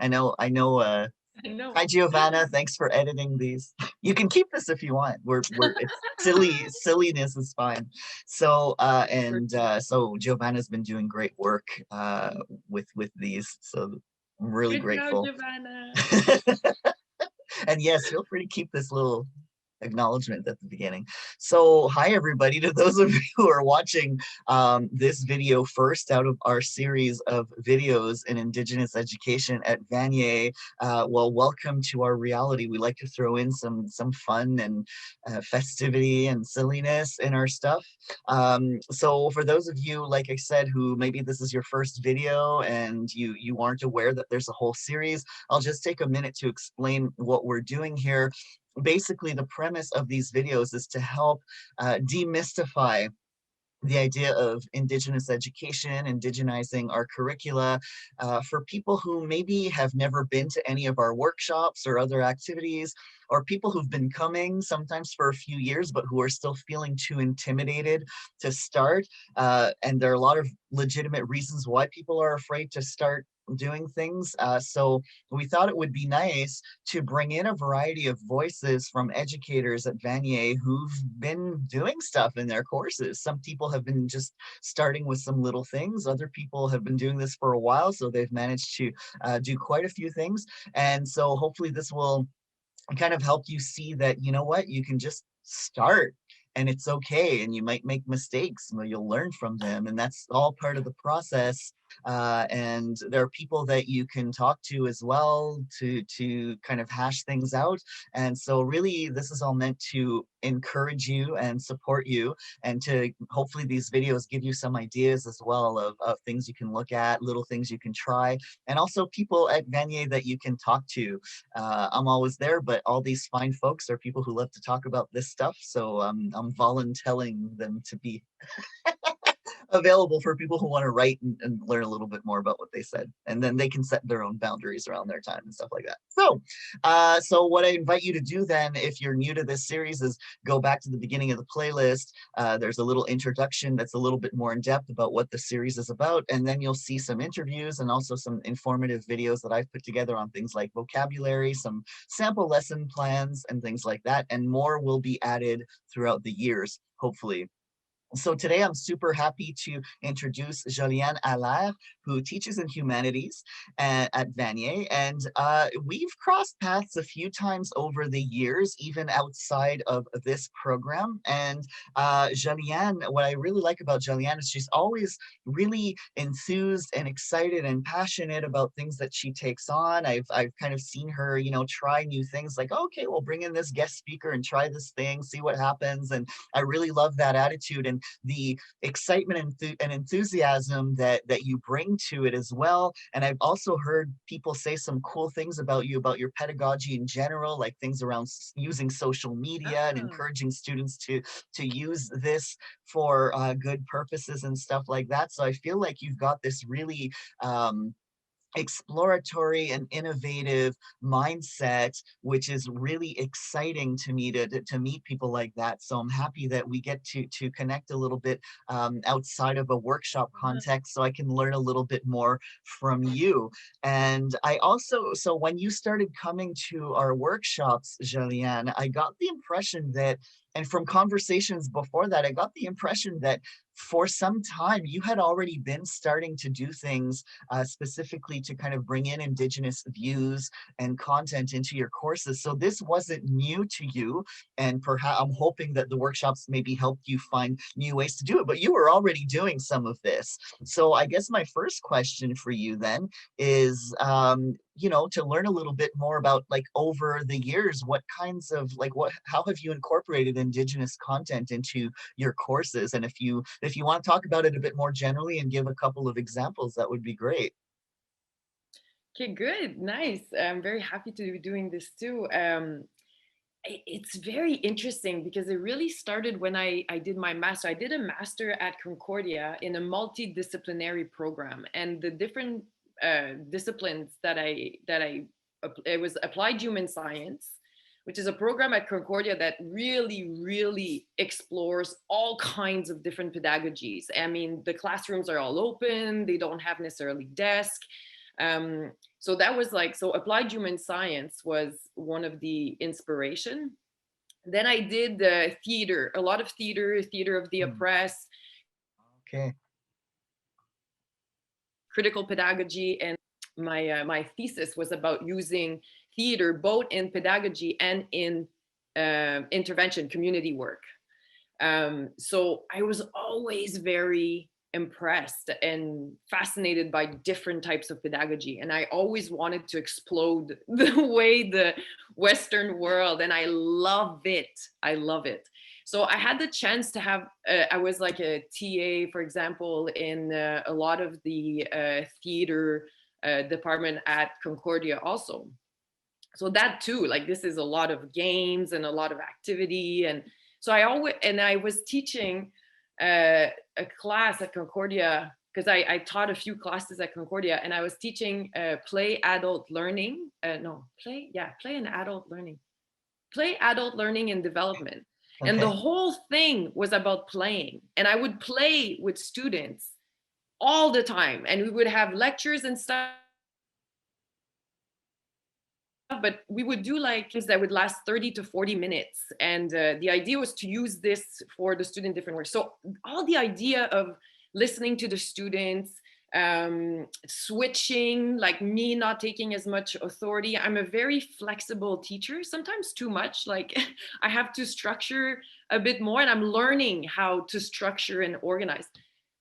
I know, I know. hi Giovanna, thanks for editing these. You can keep this if you want. It's silliness is fine. So so Giovanna's been doing great work with these. So I'm really Good job, grateful. Giovanna. And yes, feel free to keep this little acknowledgement at the beginning. So hi everybody, to those of you who are watching this video first out of our series of videos in Indigenous education at Vanier. Well, welcome to our reality. We like to throw in some fun and festivity and silliness in our stuff. So for those of you, like I said, who maybe this is your first video and you aren't aware that there's a whole series, I'll just take a minute to explain what we're doing here. Basically, the premise of these videos is to help demystify the idea of Indigenous education, indigenizing our curricula for people who maybe have never been to any of our workshops or other activities, or people who've been coming sometimes for a few years, but who are still feeling too intimidated to start. And there are a lot of legitimate reasons why people are afraid to start doing things. So we thought it would be nice to bring in a variety of voices from educators at Vanier who've been doing stuff in their courses. Some people have been just starting with some little things. Other people have been doing this for a while, so they've managed to do quite a few things. And so hopefully this will kind of help you see that, you know what, you can just start and it's okay, and you might make mistakes, but you'll learn from them, and that's all part of the process. And there are people that you can talk to as well to kind of hash things out. And so really this is all meant to encourage you and support you, and to hopefully these videos give you some ideas as well of things you can look at, little things you can try, and also people at Vanier that you can talk to. I'm always there, but all these fine folks are people who love to talk about this stuff. So I'm volunteering them to be available for people who want to write and learn a little bit more about what they said. And then they can set their own boundaries around their time and stuff like that. So what I invite you to do then, if you're new to this series, is go back to the beginning of the playlist. There's a little introduction that's a little bit more in depth about what the series is about. And then you'll see some interviews and also some informative videos that I've put together on things like vocabulary, some sample lesson plans and things like that. And more will be added throughout the years, hopefully. So today I'm super happy to introduce Joliane Allaire, who teaches in Humanities at Vanier. And we've crossed paths a few times over the years, even outside of this program. And Joliane, what I really like about Joliane is she's always really enthused and excited and passionate about things that she takes on. I've kind of seen her, you know, try new things like, okay, we'll bring in this guest speaker and try this thing, see what happens. And I really love that attitude and the excitement and enthusiasm that you bring to it as well. And I've also heard people say some cool things about you, about your pedagogy in general, like things around using social media and Ah, encouraging students to use this for good purposes and stuff like that. So I feel like you've got this really exploratory and innovative mindset, which is really exciting to me to meet people like that. So I'm happy that we get to connect a little bit outside of a workshop context, so I can learn a little bit more from you. And I also, so when you started coming to our workshops, Joliane, I got the impression that, and from conversations before that, I got the impression that for some time you had already been starting to do things specifically to kind of bring in Indigenous views and content into your courses. So this wasn't new to you, and perhaps I'm hoping that the workshops maybe helped you find new ways to do it, but you were already doing some of this. So I guess my first question for you then is, you know, to learn a little bit more about, like, over the years, what kinds of, like, how have you incorporated Indigenous content into your courses? And if you want to talk about it a bit more generally and give a couple of examples, that would be great. okay, good, nice. I'm very happy to be doing this too. It's very interesting because it really started when I did my master. I did a master at Concordia in a multidisciplinary program, and the different disciplines it was applied human science, which is a program at Concordia that really explores all kinds of different pedagogies. I mean, the classrooms are all open; they don't have necessarily desks. So that was like, so applied human science was one of the inspiration. Then I did theater, a lot of theater, theater of the Mm, oppressed, okay. critical pedagogy, and my thesis was about using theater both in pedagogy and in intervention community work. So I was always very impressed and fascinated by different types of pedagogy. And I always wanted to explode the way the Western world, and I love it. I love it. So I had the chance to have, I was like a TA, for example, in a lot of the theater department at Concordia also. So that too, like this is a lot of games and a lot of activity. And so I was teaching a class at Concordia, because I taught a few classes at Concordia, and I was teaching play adult learning, no play, yeah, play and adult learning, play adult learning and development. And the Okay. whole thing was about playing, and I would play with students all the time, and we would have lectures and stuff, but we would do like things that would last 30 to 40 minutes. And the idea was to use this for the student different ways. So all the idea of listening to the students, switching, like me not taking as much authority. I'm a very flexible teacher, sometimes too much. Like I have to structure a bit more, and I'm learning how to structure and organize.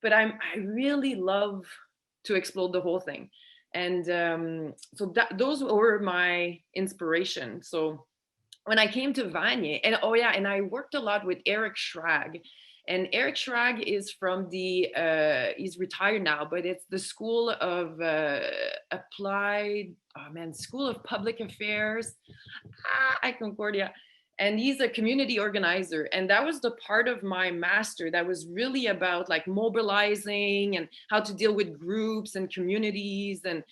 But I really love to explode the whole thing. And so those were my inspiration. So when I came to Vanier, and oh yeah, and I worked a lot with Eric Schrag. And Eric Schrag is from the, he's retired now, but it's the School of Applied, oh man, School of Public Affairs at Concordia. And he's a community organizer. And that was the part of my master that was really about like mobilizing and how to deal with groups and communities and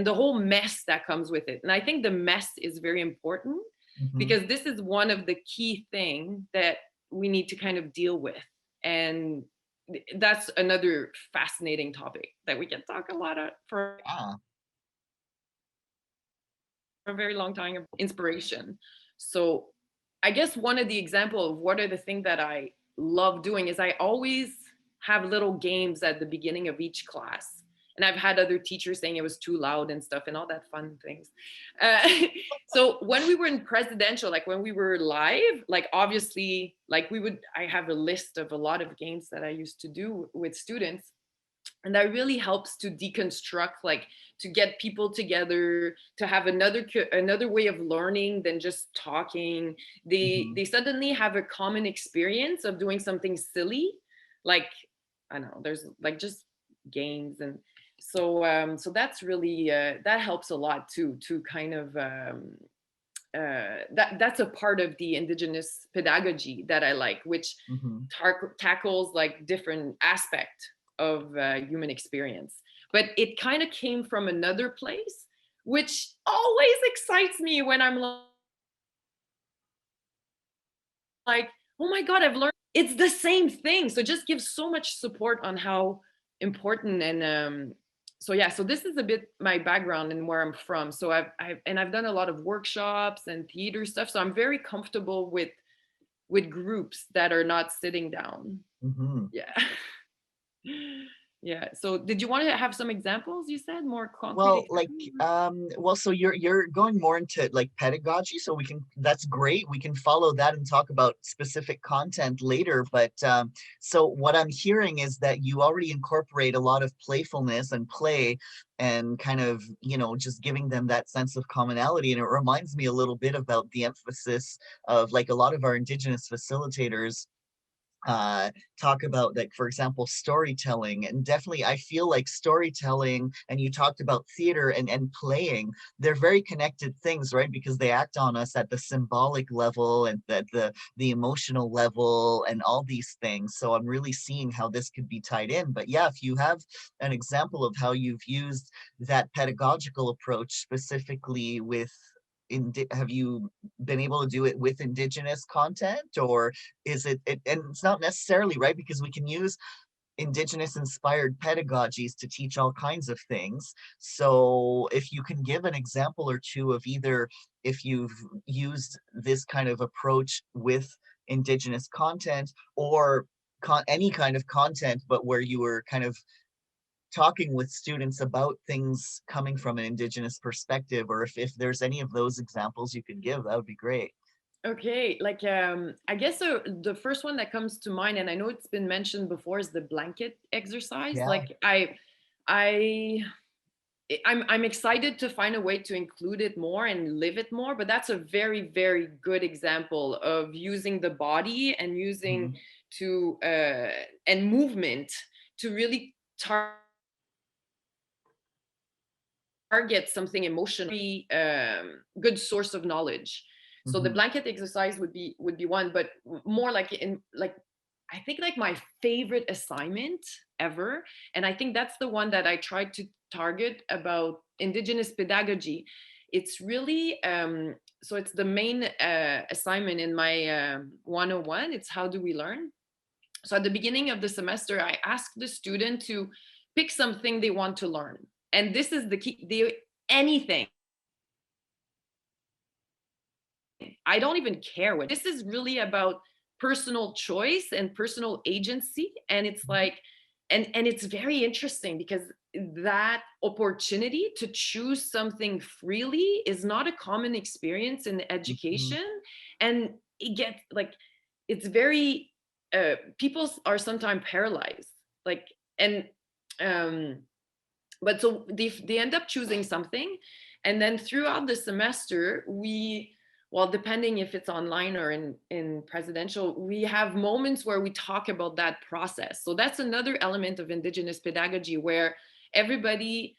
the whole mess that comes with it. And I think the mess is very important, Hmm. because this is one of the key things that we need to kind of deal with. And that's another fascinating topic that we can talk a lot for Yeah. a very long time of inspiration. So I guess one of the example of what are the things that I love doing is I always have little games at the beginning of each class. And I've had other teachers saying it was too loud and stuff and all that fun things. Uh, so when we were in presidential, like when we were live, like obviously, like I have a list of a lot of games that I used to do with students, and that really helps to deconstruct, like to get people together, to have another way of learning than just talking. they Hmm. they suddenly have a common experience of doing something silly, like I don't know, there's like just games. And so so that's really that helps a lot too, to kind of that's a part of the Indigenous pedagogy that I like, which Hmm. tackles like different aspect of human experience. But it kind of came from another place, which always excites me when I'm like, oh my God, I've learned it's the same thing. So it just gives so much support on how important. And so yeah, so this is a bit my background and where I'm from. So I've done a lot of workshops and theater stuff. So I'm very comfortable with groups that are not sitting down. Hmm. Yeah. Yeah. So did you want to have some examples? You said more concrete Well, like, examples? well, so you're going more into like pedagogy, so we can, that's great. We can follow that and talk about specific content later. But so what I'm hearing is that you already incorporate a lot of playfulness and play and kind of, just giving them that sense of commonality. And it reminds me a little bit about the emphasis of like a lot of our Indigenous facilitators uh talk about, like, for example, storytelling. And definitely I feel like storytelling, and you talked about theater and playing, they're very connected things, right? Because they act on us at the symbolic level and the emotional level and all these things. So I'm really seeing how this could be tied in. But yeah, if you have an example of how you've used that pedagogical approach specifically with have you been able to do it with Indigenous content, or is and it's not necessarily, right, because we can use Indigenous inspired pedagogies to teach all kinds of things. So if you can give an example or two of either if you've used this kind of approach with Indigenous content or any kind of content, but where you were kind of talking with students about things coming from an Indigenous perspective, or if there's any of those examples you could give, that would be great. Okay, like I guess the first one that comes to mind, and I know it's been mentioned before, is the blanket exercise. Yeah. Like I I'm excited to find a way to include it more and live it more, but that's a very, very good example of using the body and using Mhm. to and movement to really target something emotionally good source of knowledge. So the Mhm. blanket exercise would be one, but more like in like I think like my favorite assignment ever, and I think that's the one that I tried to target about Indigenous pedagogy. It's really so it's the main assignment in my 101. It's how do we learn. So at the beginning of the semester, I asked the student to pick something they want to learn, and this is the key. Anything. I don't even care what. This is really about personal choice and personal agency, and it's Mhm. like, and it's very interesting because that opportunity to choose something freely is not a common experience in Mhm. education, and it gets like it's very people are sometimes paralyzed, like, and um but so they end up choosing something, and then throughout the semester we, well, depending if it's online or in presidential, we have moments where we talk about that process. So that's another element of Indigenous pedagogy where everybody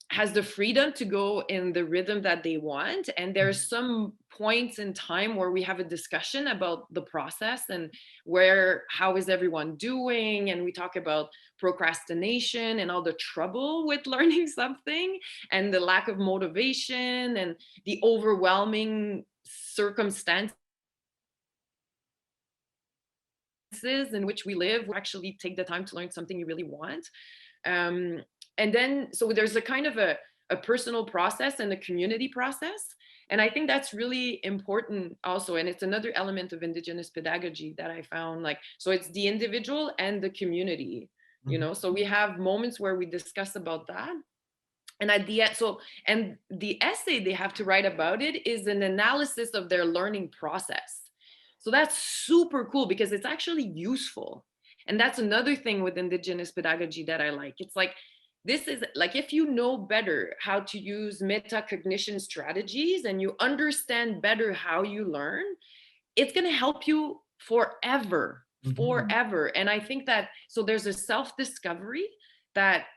has the freedom to go in the rhythm that they want, and there's some points in time where we have a discussion about the process and where how is everyone doing, and we talk about procrastination and all the trouble with learning something and the lack of motivation and the overwhelming circumstances in which we live. We actually take the time to learn something you really want. um, and then so there's a kind of a personal process and a community process, and I think that's really important also, and it's another element of Indigenous pedagogy that I found, like, so it's the individual and the community, you Mhm. know. So we have moments where we discuss about that, and at the end, so, and the essay they have to write about it is an analysis of their learning process. So that's super cool because it's actually useful. And that's another thing with Indigenous pedagogy that I like. It's like, this is like, if you know better how to use metacognition strategies and you understand better how you learn, it's going to help you forever, Mhm. forever. And I think that, so there's a self discovery that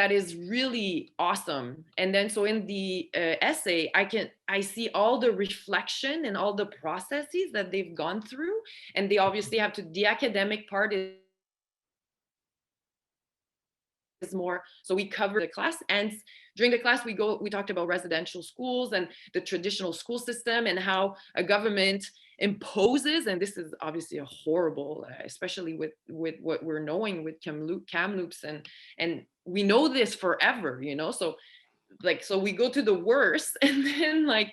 is really awesome. And then so in the essay I see all the reflection and all the processes that they've gone through, and they obviously have to, the academic part is more, so we cover the class, and during the class we talked about residential schools and the traditional school system and how a government imposes, and this is obviously a horrible especially with what we're knowing with Kamloops, and we know this forever, you know. So like, so we go to the worst and then like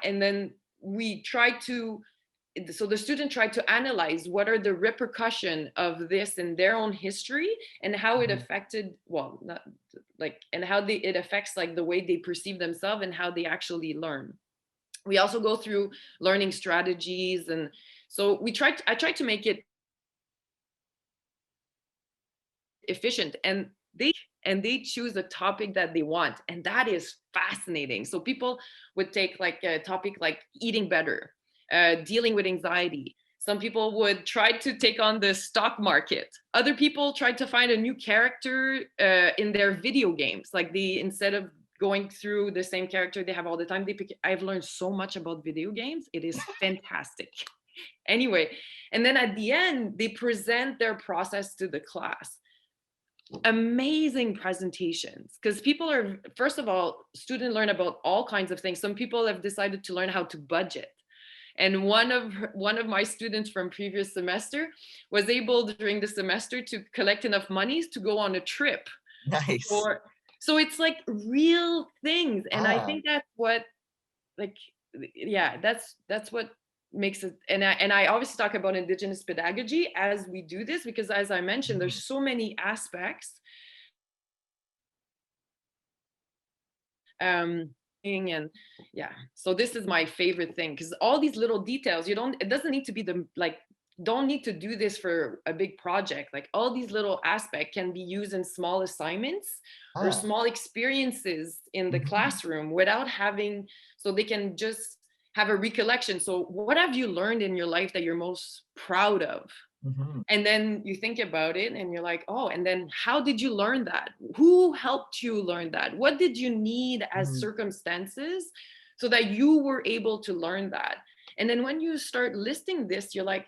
and then we try to, so the student tried to analyze what are the repercussion of this in their own history and how it Mhm. affected, well, not like, and how it affects like the way they perceive themselves and how they actually learn. We also go through learning strategies, and so I tried to make it efficient, and they choose a topic that they want, and that is fascinating. So people would take like a topic like eating better, dealing with anxiety. Some people would try to take on the stock market. Other people tried to find a new character in their video games, like they, instead of going through the same character they have all the time, they pick. I've learned so much about video games, it is fantastic. Anyway, and then at the end they present their process to the class. Amazing presentations, because people are, first of all, students learn about all kinds of things. Some people have decided to learn how to budget, And one of my students from previous semester was able during the semester to collect enough monies to go on a trip Nice. for, so it's like real things. And I Ah. think that's what, like, yeah, that's what makes it. And I obviously talk about Indigenous pedagogy as we do this, because as I mentioned, Mhm. there's so many aspects. um and yeah, so this is my favorite thing, because all these little details, you don't, it doesn't need to be the, like, don't need to do this for a big project. Like, all these little aspects can be used in small assignments or Ah. small experiences in the Mhm. classroom without having, so they can just have a recollection. So what have you learned in your life that you're most proud of? Mhm. And then you think about it and you're like, oh, and then how did you learn that? Who helped you learn that? What did you need as Mhm. circumstances so that you were able to learn that? And then when you start listing this, you're like,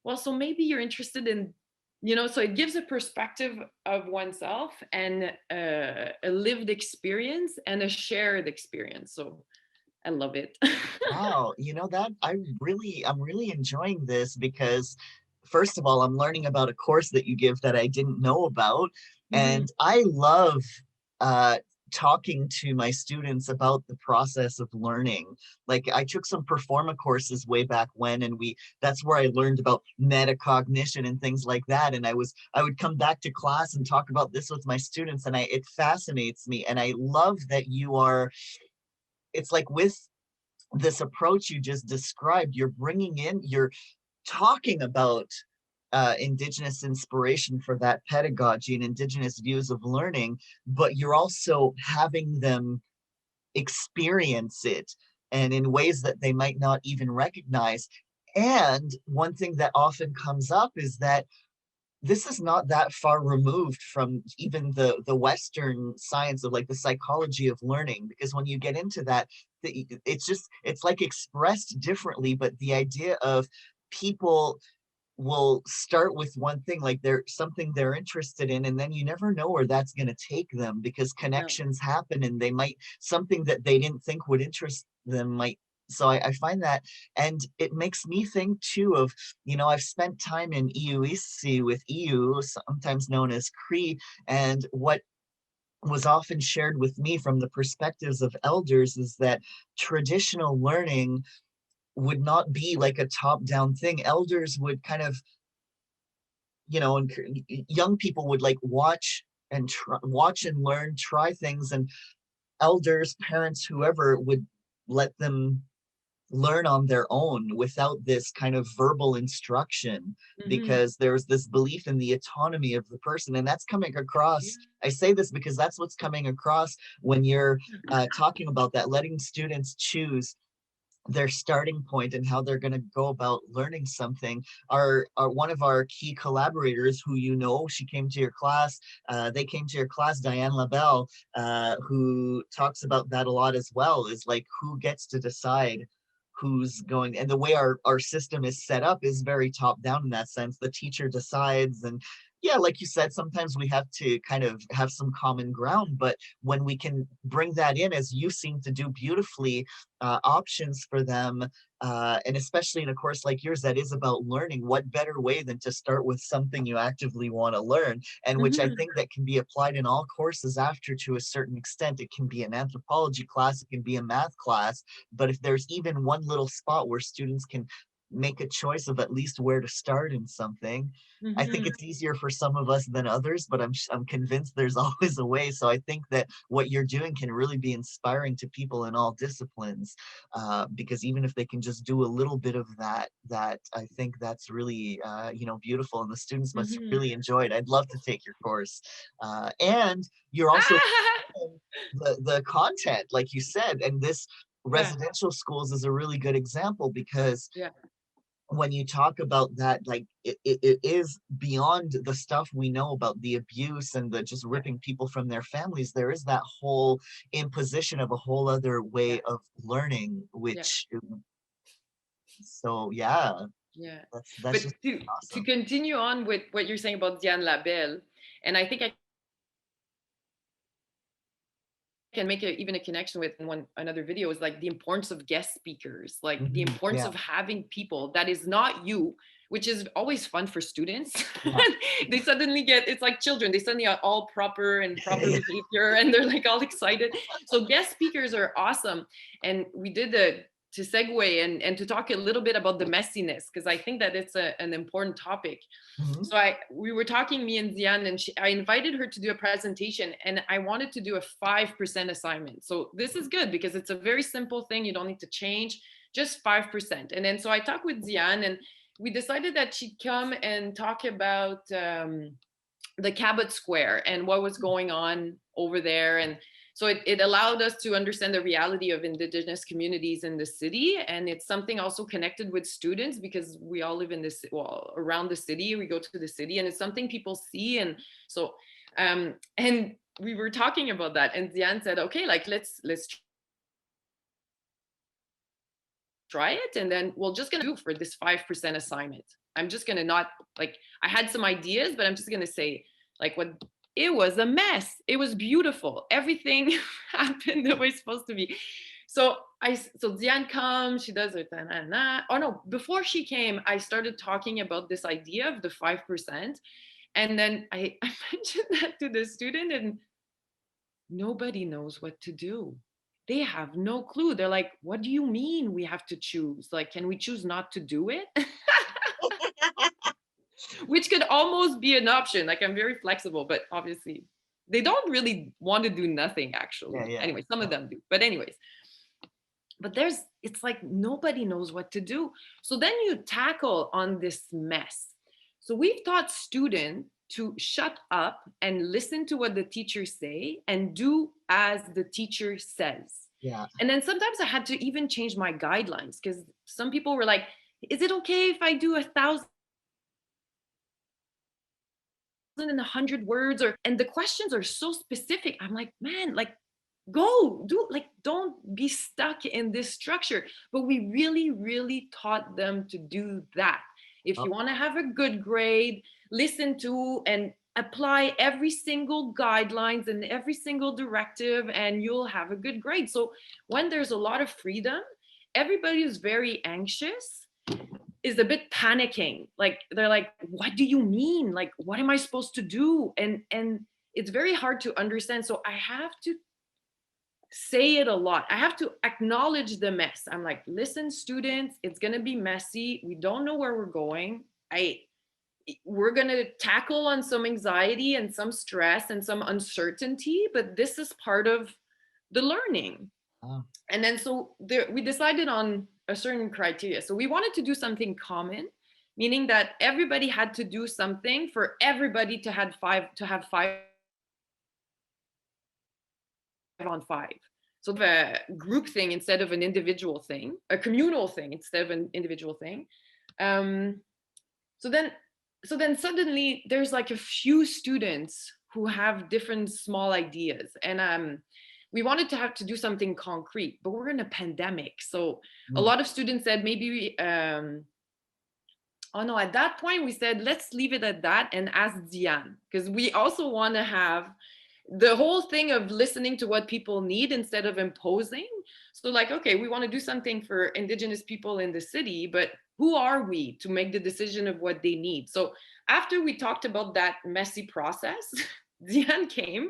well, so maybe you're interested in, so it gives a perspective of oneself, and a lived experience and a shared experience. So I love it. Wow, that I'm really enjoying this because first of all, I'm learning about a course that you give that I didn't know about. Mhm. And I love uh talking to my students about the process of learning. Like I took some performa courses way back when, and that's where I learned about metacognition and things like that. And I would come back to class and talk about this with my students, and it fascinates me. And I love that it's like with this approach you just described, you're talking about Indigenous inspiration for that pedagogy and Indigenous views of learning, but you're also having them experience it and in ways that they might not even recognize. And one thing that often comes up is that this is not that far removed from even the Western science of like the psychology of learning, because when you get into that, it's like expressed differently, but the idea of people will start with one thing, like they're something they're interested in, and then you never know where that's going to take them because Yeah. connections happen and they might something that they didn't think would interest them might. So I find that, and it makes me think too of, I've spent time in EUEC with EU, sometimes known as Cree, and what was often shared with me from the perspectives of elders is that traditional learning would not be like a top-down thing. Elders would kind of, and young people would like watch and learn, try things, and elders, parents, whoever would let them learn on their own without this kind of verbal instruction, Mhm. because there's this belief in the autonomy of the person. And that's coming Yeah. across. I say this because that's what's coming across when you're talking about that, letting students choose their starting point and how they're going to go about learning something. Our one of our key collaborators, who she came to your class, they came to your class, Diane Labelle, who talks about that a lot as well, is like who gets to decide who's going. And the way our system is set up is very top down in that sense. The teacher decides, and yeah, like you said, sometimes we have to kind of have some common ground, but when we can bring that in, as you seem to do beautifully, options for them, and especially in a course like yours that is about learning, what better way than to start with something you actively want to learn, and which I Mhm. think that can be applied in all courses after, to a certain extent. It can be an anthropology class, it can be a math class, but if there's even one little spot where students can make a choice of at least where to start in something, I think Mhm. it's easier for some of us than others, but I'm convinced there's always a way. So I think that what you're doing can really be inspiring to people in all disciplines, because even if they can just do a little bit of that I think that's really beautiful, and the students must Mhm. really enjoy it. I'd love to take your course, and you're also the content, like you said, and this Yeah, residential schools is a really good example, because yeah, when you talk about that, like it is beyond the stuff we know about the abuse and the just yeah, ripping people from their families. There is that whole imposition of a whole other yeah, way of learning, yeah, which, so yeah, yeah. that's But just to awesome. continue on with what you're saying about Diane Labelle, and I think I can make even a connection with in another video is like the importance of guest speakers, like the Mhm. importance Yeah. of having people that is not you, which is always fun for students. Yeah. They suddenly get, it's like children, they suddenly are all proper and proper Yeah. behavior and they're like all excited. So guest speakers are awesome. And we did to segue and to talk a little bit about the messiness, because I think that it's an important topic. Mhm. So we were talking, me and Zian, and I invited her to do a presentation, and I wanted to do a 5% assignment. So this is good because it's a very simple thing. You don't need to change, just 5%. And then so I talked with Zian, and we decided that she'd come and talk about the Cabot Square and what was going on over there. And so it allowed us to understand the reality of Indigenous communities in the city. And it's something also connected with students because we all live in this, well, around the city, we go to the city, and it's something people see. And so, and we were talking about that, and Zian said, okay, like let's try it. And then we're just gonna do for this 5% assignment. I'm just gonna not, like, I had some ideas, but I'm just gonna say like what, it was a mess. It was beautiful. Everything happened the way it's supposed to be. So Zian comes, she does her ta-na-na. Oh no, before she came, I started talking about this idea of the 5%. And then I mentioned that to the student, and nobody knows what to do. They have no clue. They're like, what do you mean we have to choose? Like, can we choose not to do it? Which could almost be an option. Like, I'm very flexible, but obviously they don't really want to do nothing, Yeah. actually. Yeah. Anyway, some Yeah. of them do. But anyways, but it's like nobody knows what to do. So then you tackle on this mess. So we've taught students to shut up and listen to what the teacher say and do as the teacher says. Yeah. And then sometimes I had to even change my guidelines because some people were like, is it okay if I do 1,100 words? Or, and the questions are so specific. I'm like, man, like, go do, like, don't be stuck in this structure. But we really, really taught them to do that. If Oh, you want to have a good grade, listen to and apply every single guidelines and every single directive, and you'll have a good grade. So when there's a lot of freedom, everybody is very anxious, is a bit panicking. Like they're like, what do you mean? Like, what am I supposed to do? And it's very hard to understand. So I have to say it a lot. I have to acknowledge the mess. I'm like, listen, students, it's gonna be messy. We don't know where we're going. We're gonna tackle on some anxiety and some stress and some uncertainty, but this is part of the learning. oh. And then so there, we decided on a certain criteria. So we wanted to do something common, meaning that everybody had to do something for everybody to have 5 on 5. So a group thing instead of an individual thing, a communal thing instead of an individual thing. Um, so then, so then suddenly there's like a few students who have different small ideas, and we wanted to have to do something concrete, but we're in a pandemic, so a Mm. lot of students said maybe oh no, at that point we said let's leave it at that and ask Diane, because we also want to have the whole thing of listening to what people need instead of imposing. So like, okay, we want to do something for Indigenous people in the city, but who are we to make the decision of what they need? So after we talked about that messy process, Diane came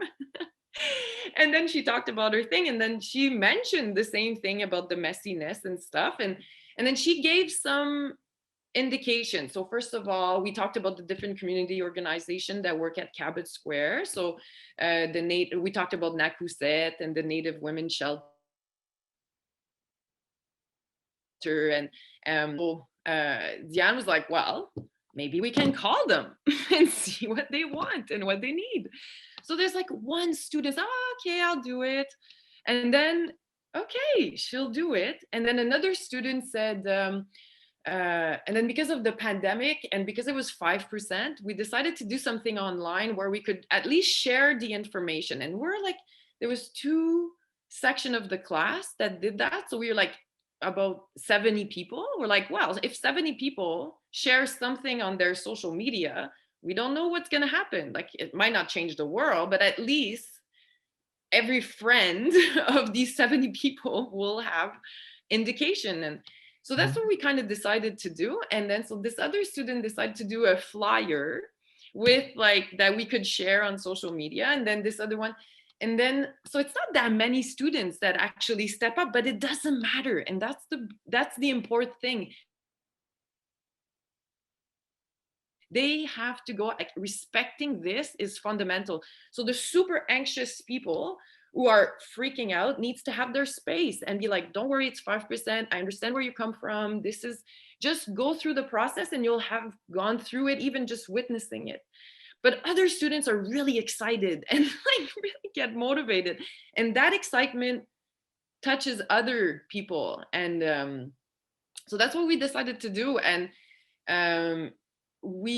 and then she talked about her thing, and then she mentioned the same thing about the messiness and stuff, and then she gave some indication. So first of all, we talked about the different community organizations that work at Cabot Square. So we talked about Nakuset and the Native Women Shelter, and Diane was like, well, maybe we can call them and see what they want and what they need. So there's like one student, oh, okay, I'll do it. And then, okay, she'll do it. And then another student said, and then because of the pandemic and because it was 5%, we decided to do something online where we could at least share the information. And we're like, there was 2 sections of the class that did that. So we were like about 70 people. We're like, well, if 70 people share something on their social media, we don't know what's going to happen. Like, it might not change the world, but at least every friend of these 70 people will have indication. And so that's what we kind of decided to do. And then so this other student decided to do a flyer with like that we could share on social media. And then this other one, and then so it's not that many students that actually step up, but it doesn't matter. And that's the important thing. They have to go, like, respecting this is fundamental. So the super anxious people who are freaking out needs to have their space and be like, don't worry, it's 5%. I understand where you come from. This is, just go through the process and you'll have gone through it, even just witnessing it. But other students are really excited and like really get motivated. And that excitement touches other people. And so that's what we decided to do. And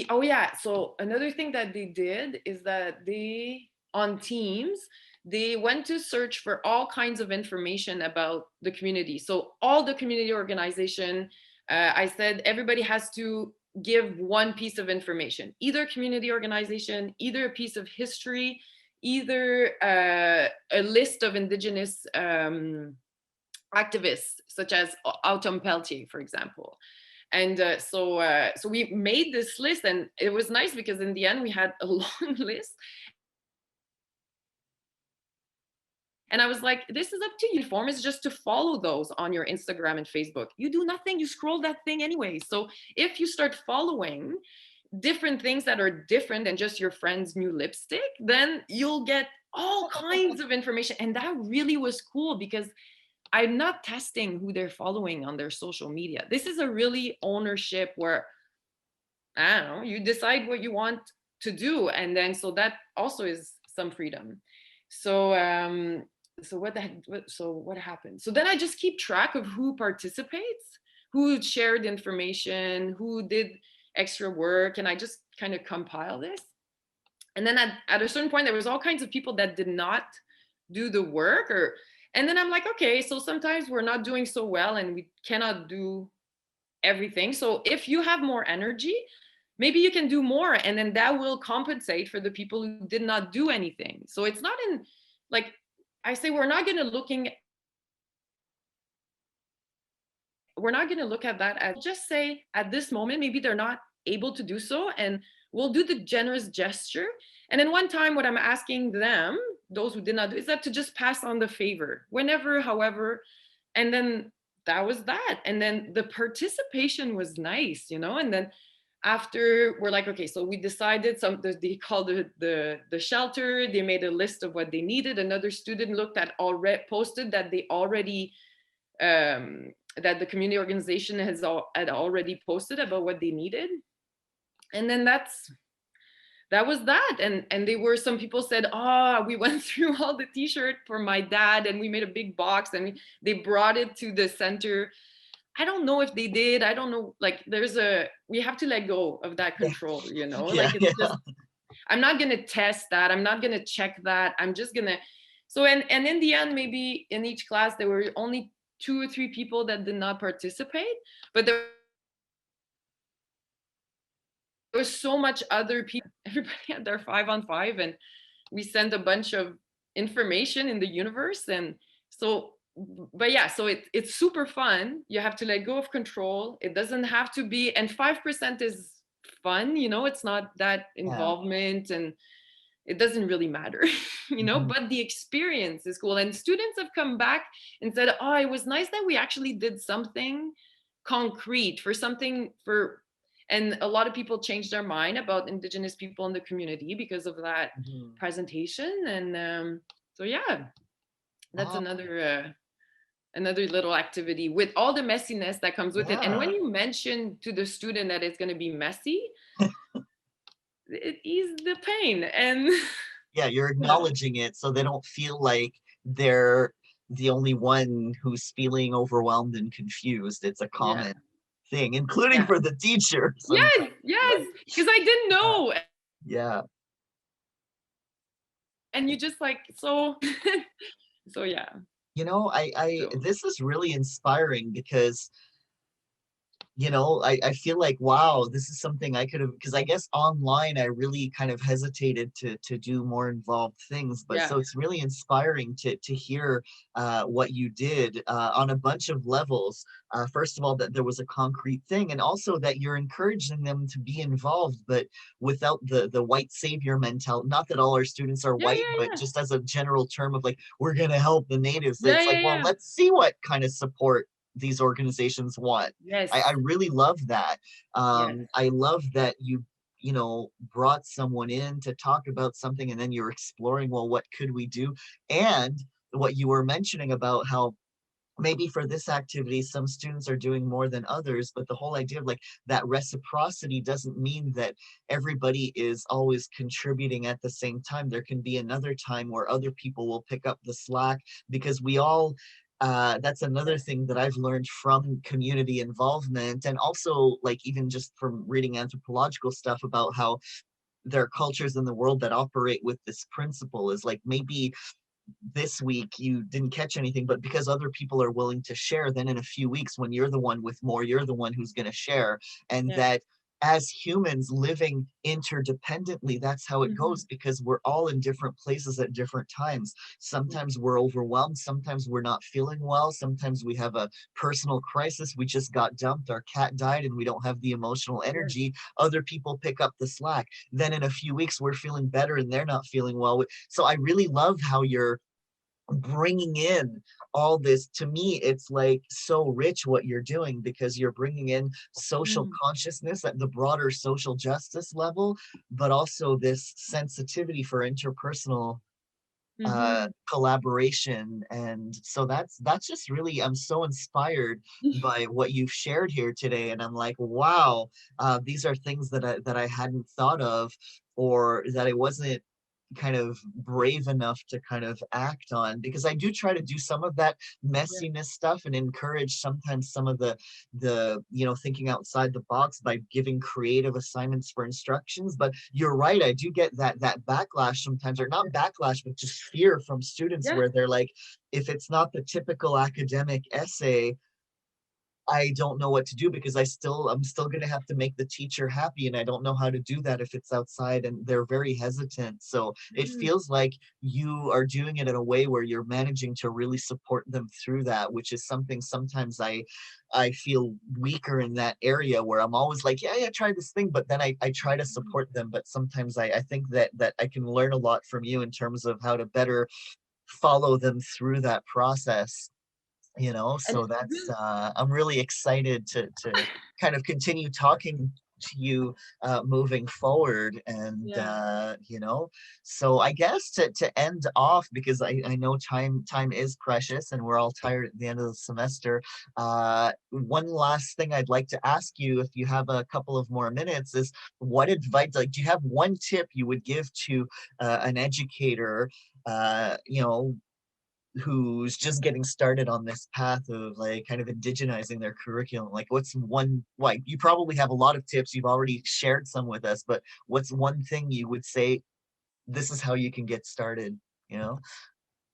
oh yeah, so another thing that they did is that they, on Teams, they went to search for all kinds of information about the community. So all the community organization, I said everybody has to give one piece of information, either community organization, either a piece of history, either a list of Indigenous activists, such as Autumn Peltier, for example. And so we made this list, and it was nice because in the end we had a long list. And I was like, this is up to you. Form is just to follow those on your Instagram and Facebook. You do nothing, you scroll that thing anyway. So if you start following different things that are different than just your friend's new lipstick, then you'll get all kinds of information. And that really was cool because I'm not testing who they're following on their social media. This is a really ownership where, I don't know, you decide what you want to do. And then, so that also is some freedom. So, what happened? So then I just keep track of who participates, who shared information, who did extra work. And I just kind of compile this. And then at a certain point, there was all kinds of people that did not do the work, and then I'm like, okay, so sometimes we're not doing so well and we cannot do everything. So if you have more energy, maybe you can do more, and then that will compensate for the people who did not do anything. So it's not in, like, I say, we're not going to look at that as, just say at this moment, maybe they're not able to do so, and we'll do the generous gesture. And then one time what I'm asking them, those who did not do, is that to just pass on the favor whenever, however. And then that was that. And then the participation was nice, and then after, we're like, okay, so we decided, they called the shelter, they made a list of what they needed. Another student looked at, already posted that they already that the community organization had already posted about what they needed. And then that was that. And they were, some people said, we went through all the t-shirt for my dad and we made a big box and they brought it to the center. I don't know if they did. I don't know. Like, we have to let go of that control, like, it's just, I'm not going to test that. I'm not going to check that. I'm just going to. So, and in the end, maybe in each class, there were only 2 or 3 people that did not participate, but there was so much other people. Everybody had their 5-on-5, and we sent a bunch of information in the universe. And so, but yeah, so it's super fun. You have to let go of control. It doesn't have to be, and 5% is fun, it's not that involvement, and it doesn't really matter, but the experience is cool. And students have come back and said, it was nice that we actually did something concrete and a lot of people changed their mind about Indigenous people in the community because of that presentation. And so yeah, that's another little activity with all the messiness that comes with it. And when you mention to the student that it's going to be messy, it eases the pain. And yeah, you're acknowledging it so they don't feel like they're the only one who's feeling overwhelmed and confused. It's a common thing, including for the teacher. Yes, because I didn't know. Yeah. And you just like, so yeah. This is really inspiring because I feel like, wow, this is something I could have, because I guess online I really kind of hesitated to do more involved things. But Yeah. so it's really inspiring to hear what you did on a bunch of levels. First of all, that there was a concrete thing, and also that you're encouraging them to be involved, but without the white savior mentality. Not that all our students are Yeah, white, but yeah, just as a general term of like, we're gonna help the natives. yeah. It's Yeah, like, yeah, well, yeah. let's see what kind of support these organizations want. I Yes. really love that. Yes. I love that you brought someone in to talk about something, and then you're exploring, well, what could we do? And what you were mentioning about how maybe for this activity some students are doing more than others, but the whole idea of like that reciprocity doesn't mean that everybody is always contributing at the same time. There can be another time where other people will pick up the slack, because we all that's another thing that I've learned from community involvement, and also like even just from reading anthropological stuff about how there are cultures in the world that operate with this principle, is like, maybe this week you didn't catch anything, but because other people are willing to share, then in a few weeks when you're the one with more, you're the one who's going to share. And Yeah. that as humans living interdependently, that's how it Mhm. goes, because we're all in different places at different times. Sometimes we're overwhelmed, sometimes we're not feeling well, sometimes we have a personal crisis, we just got dumped, our cat died, and we don't have the emotional Yes. energy. Other people pick up the slack. Then in a few weeks we're feeling better and they're not feeling well. So I really love how you're bringing in all this. To me, it's like so rich what you're doing, because you're bringing in social Mm. consciousness at the broader social justice level, but also this sensitivity for interpersonal Mhm. collaboration. And so that's just really, I'm so inspired by what you've shared here today, and I'm like, wow, these are things that I hadn't thought of, or that I wasn't kind of brave enough to kind of act on, because I do try to do some of that Yeah. messiness stuff and encourage sometimes some of the thinking outside the box by giving creative assignments for instructions. But you're right, I do get that backlash sometimes, or not backlash, but just fear from students, Yeah. where they're like, if it's not the typical academic essay, I don't know what to do, because I'm still going to have to make the teacher happy, and I don't know how to do that if it's outside, and they're very hesitant. So it Mhm. feels like you are doing it in a way where you're managing to really support them through that, which is something sometimes I feel weaker in that area, where I'm always like, yeah, yeah, try this thing, but then I try to Mhm. support them. But sometimes I think that I can learn a lot from you in terms of how to better follow them through that process. And So it's that's really I'm really excited to kind of continue talking to you moving forward. And yeah. so I guess to end off, because I know time is precious and we're all tired at the end of the semester. One last thing I'd like to ask you, if you have a couple of more minutes, is what advice, like, do you have one tip you would give to an educator, who's just getting started on this path of like kind of indigenizing their curriculum? Like, what's one, like, you probably have a lot of tips, you've already shared some with us, but what's one thing you would say, this is how you can get started, you know?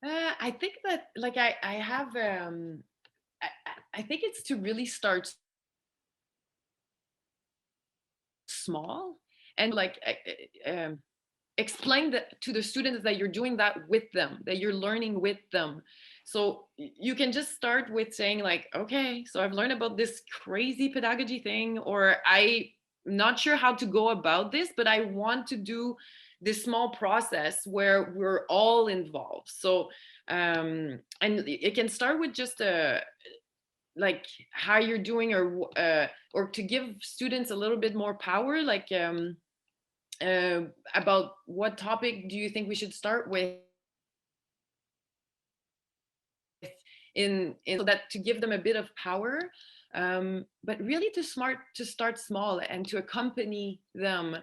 I think that like I have I think it's to really start small and like explain that to the students that you're doing that with them, that you're learning with them. So you can just start with saying like, okay, so I've learned about this crazy pedagogy thing, or I'm not sure how to go about this, but I want to do this small process where we're all involved. So and it can start with just a like how you're doing, or to give students a little bit more power, like uh, about what topic do you think we should start with in so that to give them a bit of power, but really to start small and to accompany them.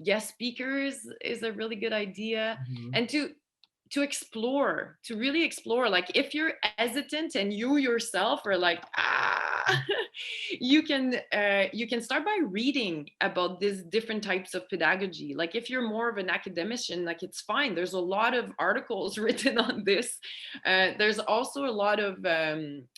Guest speakers is a really good idea, Mhm. and to explore, to really explore. Like if you're hesitant and you yourself are like, you can start by reading about these different types of pedagogy. Like if you're more of an academician, like it's fine. There's a lot of articles written on this. There's also a lot of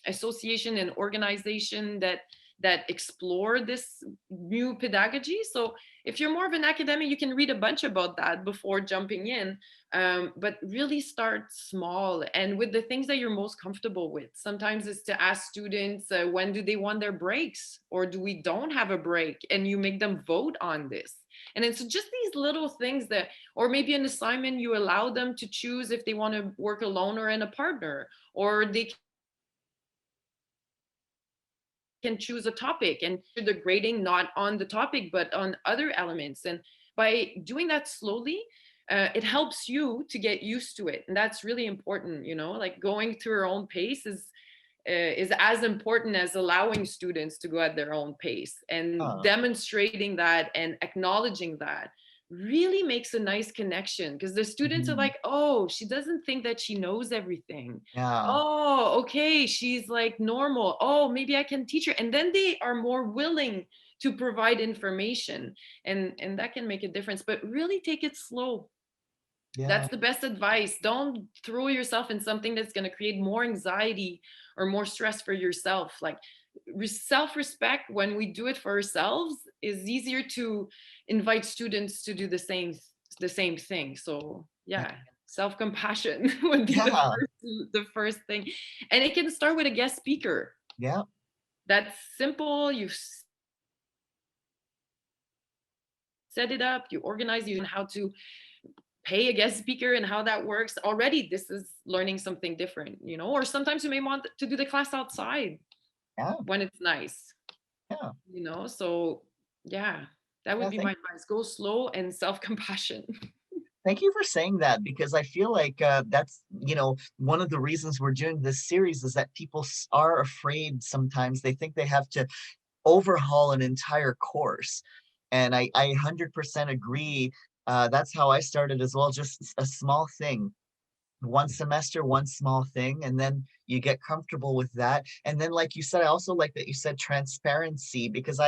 association and organization that that explore this new pedagogy. So if you're more of an academic, you can read a bunch about that before jumping in. But really start small and with the things that you're most comfortable with. Sometimes it's to ask students when do they want their breaks, or do we don't have a break, and you make them vote on this. And it's just these little things that, or maybe an assignment, you allow them to choose if they want to work alone or in a partner, or they can choose a topic and the grading not on the topic but on other elements. And by doing that slowly, it helps you to get used to it, and that's really important. Like going through your own pace is as important as allowing students to go at their own pace, and Oh, demonstrating that and acknowledging that really makes a nice connection, because the students are mhm. like, oh, she doesn't think that she knows everything. Yeah, Oh, okay, she's like normal. Oh, maybe I can teach her. And then they are more willing to provide information, and that can make a difference. But really take it slow. yeah, That's the best advice. Don't throw yourself in something that's going to create more anxiety or more stress for yourself. Like self-respect, when we do it for ourselves, is easier to invite students to do the same thing. So yeah, yeah, self-compassion would be the yeah, first thing. And it can start with a guest speaker. yeah, That's simple. You set it up, you organize, you know how to pay a guest speaker and how that works. Already this is learning something different. Or sometimes you may want to do the class outside yeah, when it's nice. yeah. So yeah, that would Yeah, be my advice. Go slow and self-compassion. thank you for saying that because I feel like that's, one of the reasons we're doing this series is that people are afraid sometimes. They think they have to overhaul an entire course. And I 100% agree. That's how I started as well, just a small thing. One semester, one small thing, and then you get comfortable with that. And then, like you said, I also like that you said transparency because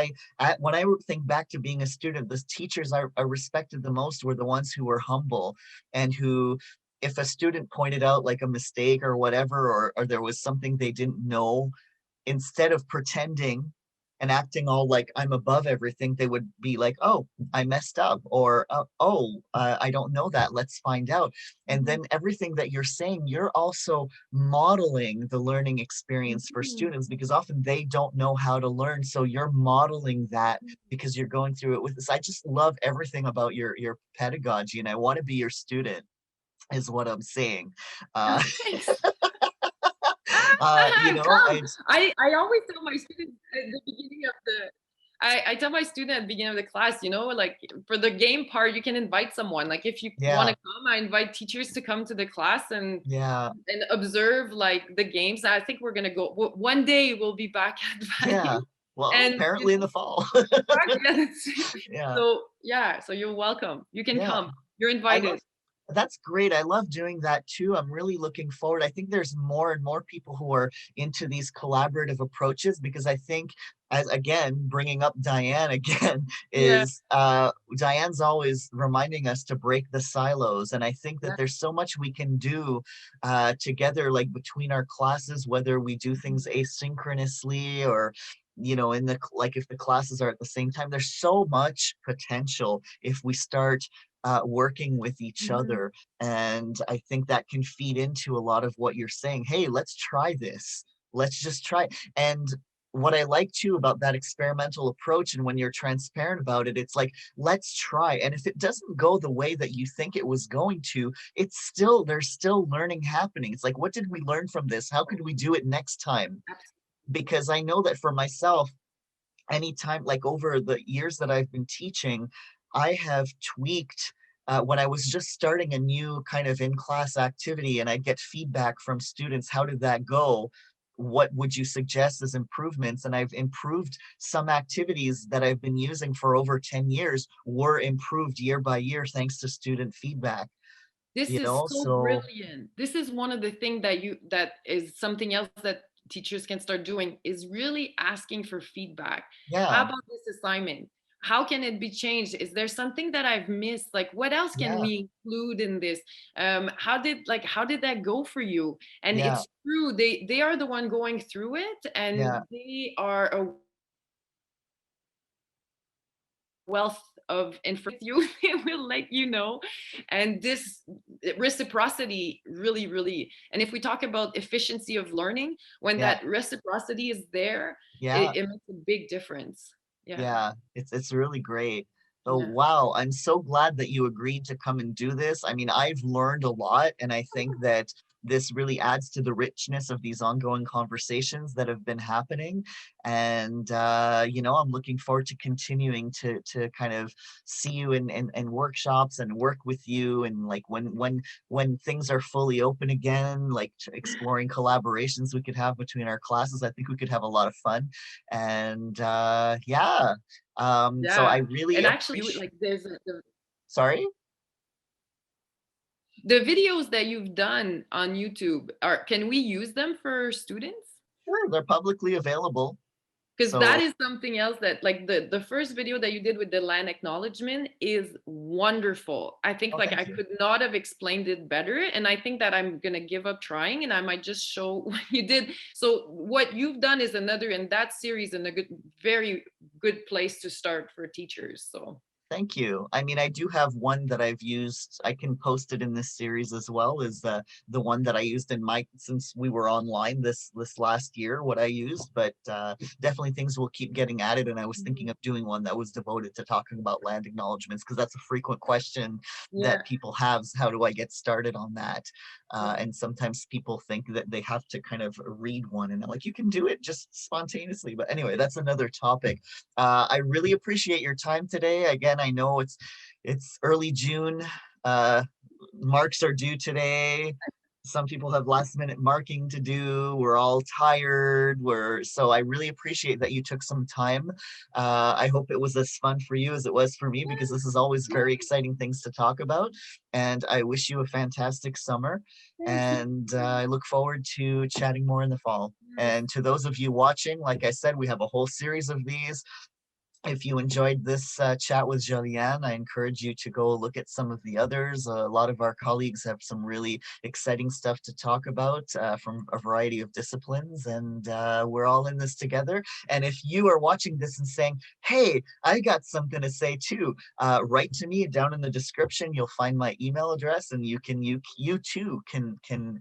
when I think back to being a student, the teachers I respected the most were the ones who were humble and who, if a student pointed out like a mistake or whatever, or there was something they didn't know, instead of pretending and acting all like I'm above everything, they would be like, "Oh, I messed up," or I don't know that. Let's find out." And Mhm. then everything that you're saying, you're also modeling the learning experience for Mhm. students because often they don't know how to learn. So you're modeling that because you're going through it with this. I just love everything about your pedagogy, and I want to be your student, is what I'm saying. Uh, Oh, thanks. Come. I I always tell my students at the beginning of the I tell my student at the beginning of the class, like for the game part, you can invite someone. Like if you want yeah, to come, I invite teachers to come to the class and yeah, observe like the games. I think we're gonna go one day. We'll be back at yeah. Vanier, Well, and apparently in the fall. yeah, Yeah, so yeah, so you're welcome. You can yeah. come. You're I invited. love That's great. I love doing that too. I'm really looking forward. I think there's more and more people who are into these collaborative approaches because I think, as again, bringing up Diane again, Yeah. is Diane's always reminding us to break the silos. And I think that Yeah. there's so much we can do together, like between our classes, whether we do things asynchronously or in the like if the classes are at the same time. There's so much potential if we start working with each Mhm. other. And I think that can feed into a lot of what you're saying. Hey, let's try this. Let's just try. And what I like too about that experimental approach, and when you're transparent about it, it's like, let's try. And if it doesn't go the way that you think it was going to, there's still learning happening. It's like, what did we learn from this? How could we do it next time? Because I know that for myself, anytime like over the years that I've been teaching, I have tweaked when I was just starting a new kind of in-class activity and I'd get feedback from students, how did that go? What would you suggest as improvements? And I've improved some activities that I've been using for over 10 years were improved year by year thanks to student feedback, This is so so brilliant. This is one of the things that is something else that teachers can start doing, is really asking for feedback. How yeah, about this assignment? How can it be changed? Is there something that I've missed? Like what else can yeah, we include in this? How did that go for you? And yeah, it's true, they are the one going through it, yeah, and they are aware wealth of information you, they will let you know. And this reciprocity really, really, and if we talk about efficiency of learning, when Yeah, that reciprocity is there, yeah. it makes a big difference. Yeah, Yeah, it's really great. So yeah. wow, I'm so glad that you agreed to come and do this. I mean, I've learned a lot, and I think that this really adds to the richness of these ongoing conversations that have been happening. And you know, I'm looking forward to continuing to kind of see you in workshops and work with you, and like when things are fully open again, like exploring collaborations we could have between our classes. I think we could have a lot of fun. And yeah, so I Yeah. really And actually, appreciate. like there's Sorry? the videos that you've done on YouTube are, can we use them for students? Sure, they're publicly available. Because that So is something else that, like, the first video that you did with the land acknowledgement is wonderful. I think oh, like I thank you. could not have explained it better, and I think that I'm gonna give up trying, and I might just show what you did. So what you've done is another in that series, and a good, very good place to start for teachers. So Thank you. I mean, I do have one that I've used. I can post it in this series as well, is the one that I used in my, since we were online this last year, what I used, but definitely things will keep getting added. And I was thinking mhm. of doing one that was devoted to talking about land acknowledgements, because that's a frequent question that Yeah, people have. How do I get started on that? yeah. And sometimes people think that they have to kind of read one, and I'm like, you can do it just spontaneously. But anyway, that's another topic. I really appreciate your time today. Again, I know it's early June. Uh, Marks are due today. Some people have last minute marking to do. We're all tired. So I really appreciate that you took some time. I hope it was as fun for you as it was for me, because this is always very exciting things to talk about. And I wish you a fantastic summer. Thank you. And I look forward to chatting more in the fall. And to those of you watching, like I said, we have a whole series of these. If you enjoyed this chat with Joliane, I encourage you to go look at some of the others. A lot of our colleagues have some really exciting stuff to talk about from a variety of disciplines, and we're all in this together. And if you are watching this and saying, hey, I got something to say too, write to me down in the description. You'll find my email address, and you too can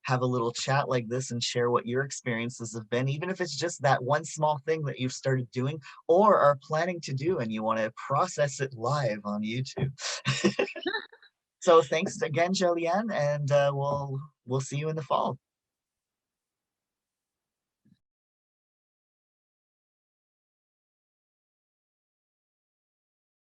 have a little chat like this and share what your experiences have been, even if it's just that one small thing that you've started doing or are planning to do and you want to process it live on YouTube. So thanks again, Joliane, and we'll see you in the fall.